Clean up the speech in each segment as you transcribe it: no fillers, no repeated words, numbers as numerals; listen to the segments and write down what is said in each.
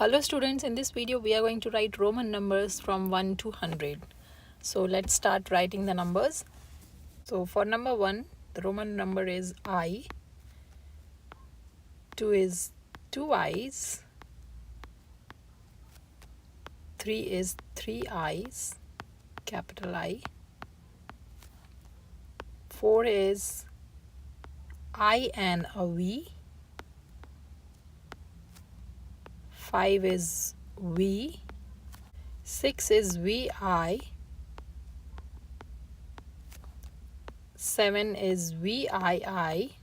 Hello students, in this video we are going to write Roman numbers from 1 to 100. So let's start writing the numbers. So for number 1, the Roman number is I. 2 is 2 I's. 3 is 3 I's, capital I. 4 is I and a V. 5 is V. 6 is VI. 7 is VII.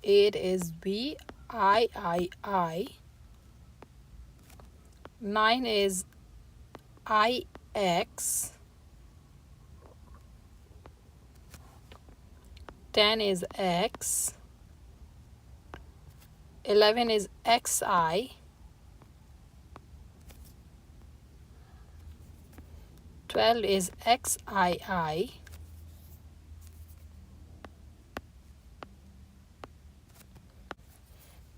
8 is VIII. 9 is IX. 10 is X. 11 is XI. 12 is XII.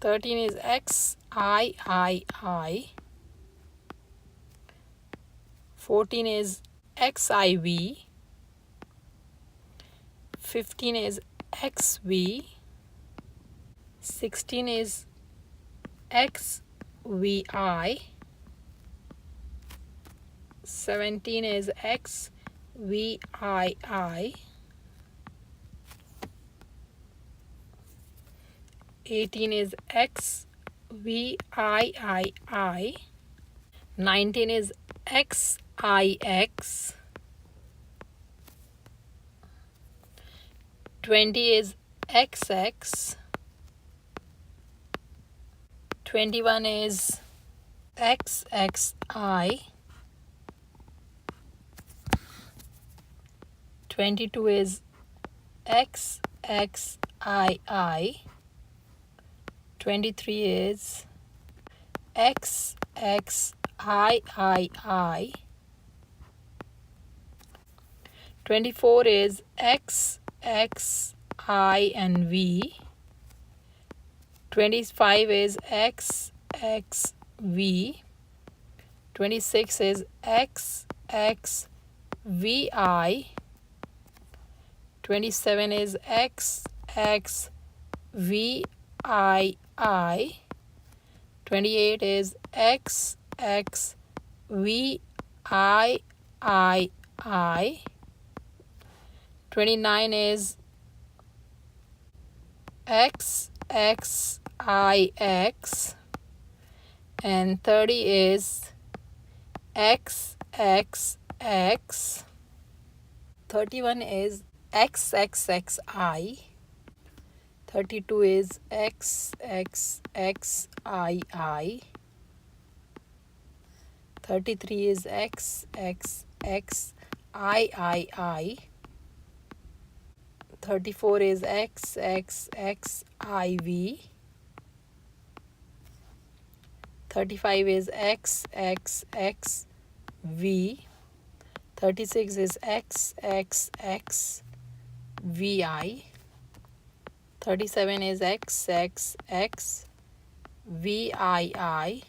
13 is XIII. 14 is XIV. 15 is XV. 16 is XVI. 17 is XVII. 18 is XVIII. 19 is XIX. 20 is XX. 21 is XXI. 22 is XXII. 23 is XXIII. 24 is XXI and V. 25 is XXV. 26 is XXVI. 27 is XXVII. 28 is XXVIII. 29 is XXIX. And 30 is XXX. 31 is XXXI. 32 is XXXII. 33 is XXXIII. 34 is XXXIV. 35 is XXXV. 36 is XXXVI. 37 is XXXVII.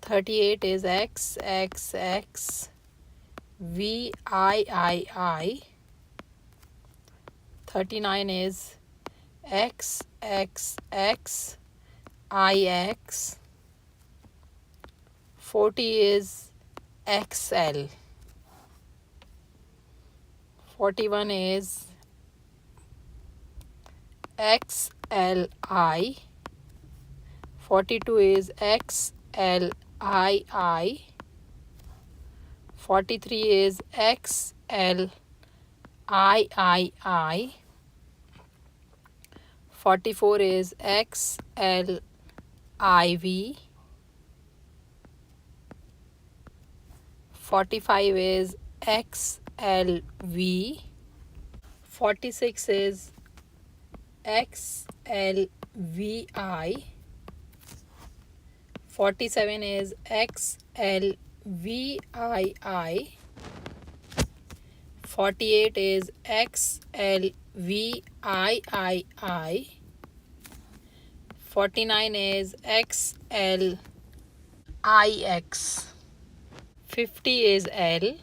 38 is XXXVIII. 39 is XXXIX. 40 is XL. 41 is XLI. 42 is XLII. 43 is XLIII. 44 is XLIV. 45 is XLV. 46 is XLVI. 47 is XLVII. 48 is XLVII. 49 is XLIX. 50 is L.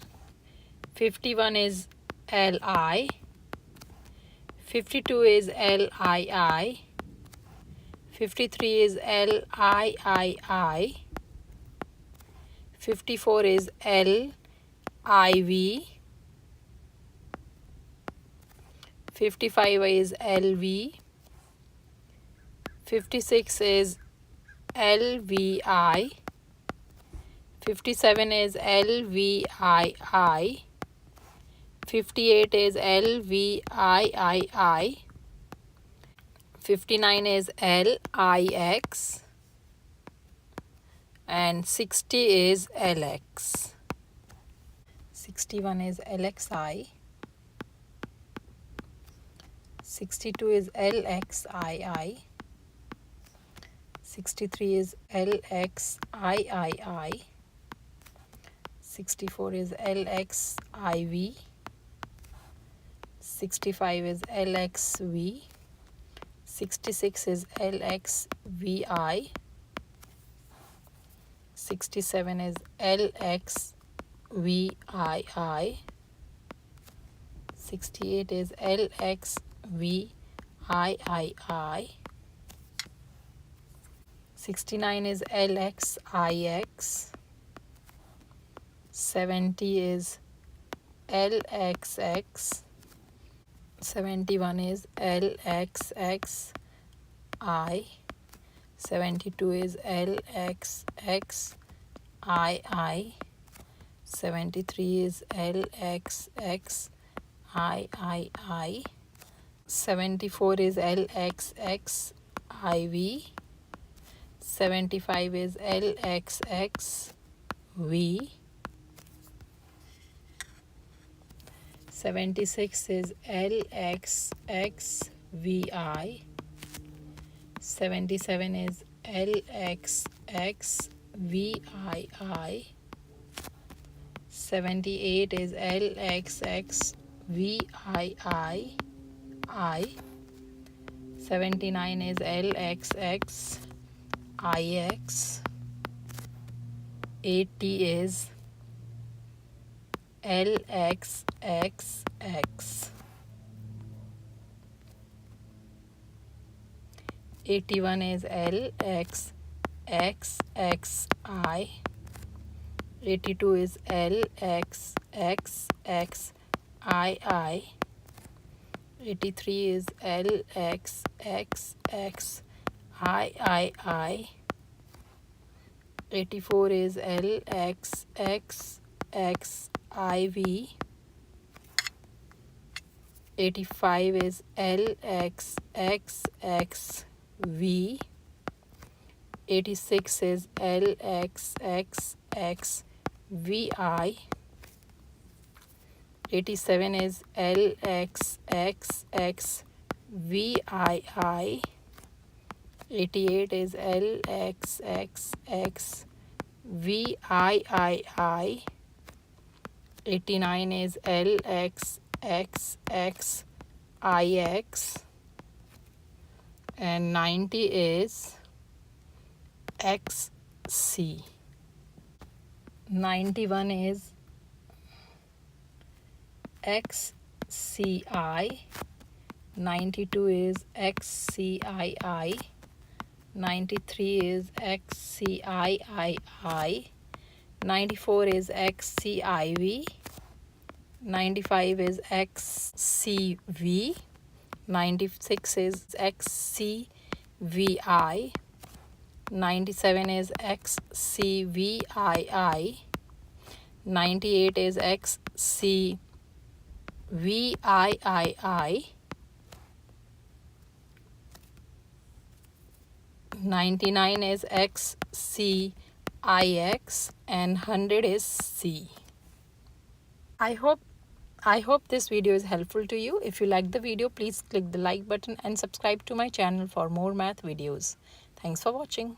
51 is LI. 52 is LII. 53 is LIII. 54 is LIV. 55 is LV. 56 is LVI. 57 is LVII. 58 is LVIII. 59 is LIX. And 60 is LX. 61 is LXI. 62 is LXII. 63 is LXIII. 64 is LXIV. 65 is LXV. 66 is LXVI. 67 is LXVII. 68 is LXVIII. 69 is LXIX. 70 is LXX. 71 is LXXI. 72 is LXXII. 73 is LXXIII. 74 is LXXIV. 75 is LXXV. 76 is LXXVI. 77 is LXXVII. 78 is LXXVII. 79 is LXXIX. 80 is LXXX. 81 is LXXXI. 82 is LXXXII. 83 is LXXXIII. 84 is LXXXIV. 85 is LXXXV. 86 is LXXXVI. 87 is LXXXVII. 88 is LXXXVIII. 89 is LXXXIX. And 90 is XC. 91 is XCI. 92 is XCII. 93 is XCIII. 94 is XCIV. 95 is XCV. 96 is XCVI. 97 is XCVII. 98 is XCVIII. 99 is XCIX, and 100 is C. I hope this video is helpful to you. If you like the video, please click the like button and subscribe to my channel for more math videos. Thanks for watching.